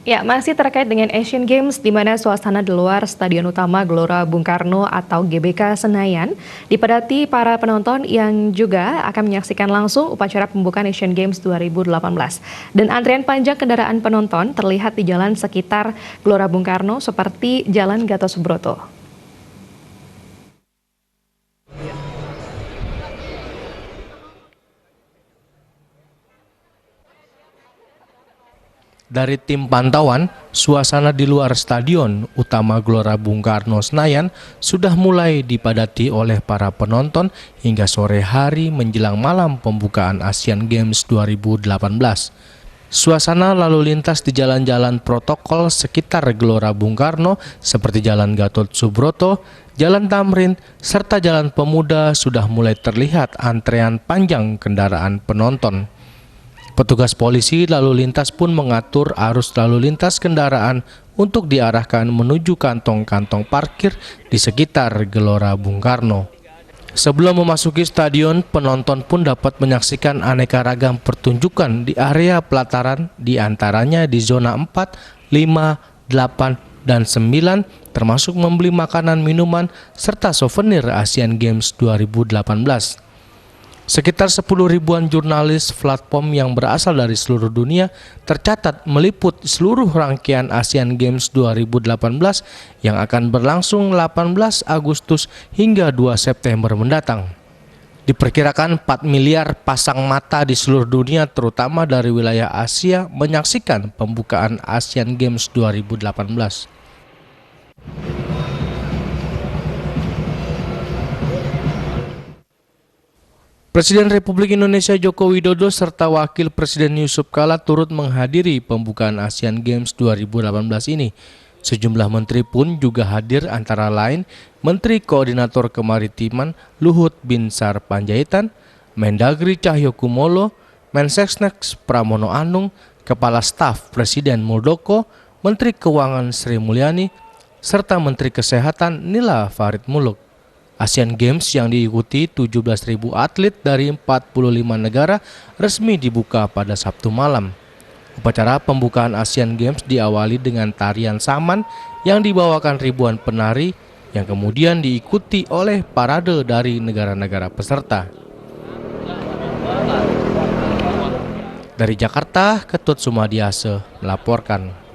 Ya, masih terkait dengan Asian Games, di mana suasana di luar Stadion Utama Gelora Bung Karno atau GBK Senayan dipadati para penonton yang juga akan menyaksikan langsung upacara pembukaan Asian Games 2018. Dan antrian panjang kendaraan penonton terlihat di jalan sekitar Gelora Bung Karno seperti Jalan Gatot Subroto. Dari tim pantauan, suasana di luar Stadion Utama Gelora Bung Karno Senayan sudah mulai dipadati oleh para penonton hingga sore hari menjelang malam pembukaan Asian Games 2018. Suasana lalu lintas di jalan-jalan protokol sekitar Gelora Bung Karno seperti Jalan Gatot Subroto, Jalan Tamrin, serta Jalan Pemuda sudah mulai terlihat antrean panjang kendaraan penonton. Petugas polisi lalu lintas pun mengatur arus lalu lintas kendaraan untuk diarahkan menuju kantong-kantong parkir di sekitar Gelora Bung Karno. Sebelum memasuki stadion, penonton pun dapat menyaksikan aneka ragam pertunjukan di area pelataran, di antaranya di zona 4, 5, 8, dan 9, termasuk membeli makanan, minuman, serta souvenir Asian Games 2018. Sekitar 10 ribuan jurnalis platform yang berasal dari seluruh dunia tercatat meliput seluruh rangkaian Asian Games 2018 yang akan berlangsung 18 Agustus hingga 2 September mendatang. Diperkirakan 4 miliar pasang mata di seluruh dunia terutama dari wilayah Asia menyaksikan pembukaan Asian Games 2018. Presiden Republik Indonesia Joko Widodo serta Wakil Presiden Yusuf Kala turut menghadiri pembukaan Asian Games 2018 ini. Sejumlah menteri pun juga hadir antara lain Menteri Koordinator Kemaritiman Luhut Binsar Panjaitan, Mendagri Cahyokumolo, Mensesnek Pramono Anung, Kepala Staf Presiden Muldoko, Menteri Keuangan Sri Mulyani, serta Menteri Kesehatan Nila Farid Muluk. Asian Games yang diikuti 17.000 atlet dari 45 negara resmi dibuka pada Sabtu malam. Upacara pembukaan Asian Games diawali dengan tarian saman yang dibawakan ribuan penari yang kemudian diikuti oleh parade dari negara-negara peserta. Dari Jakarta, Ketut Sumadiase melaporkan.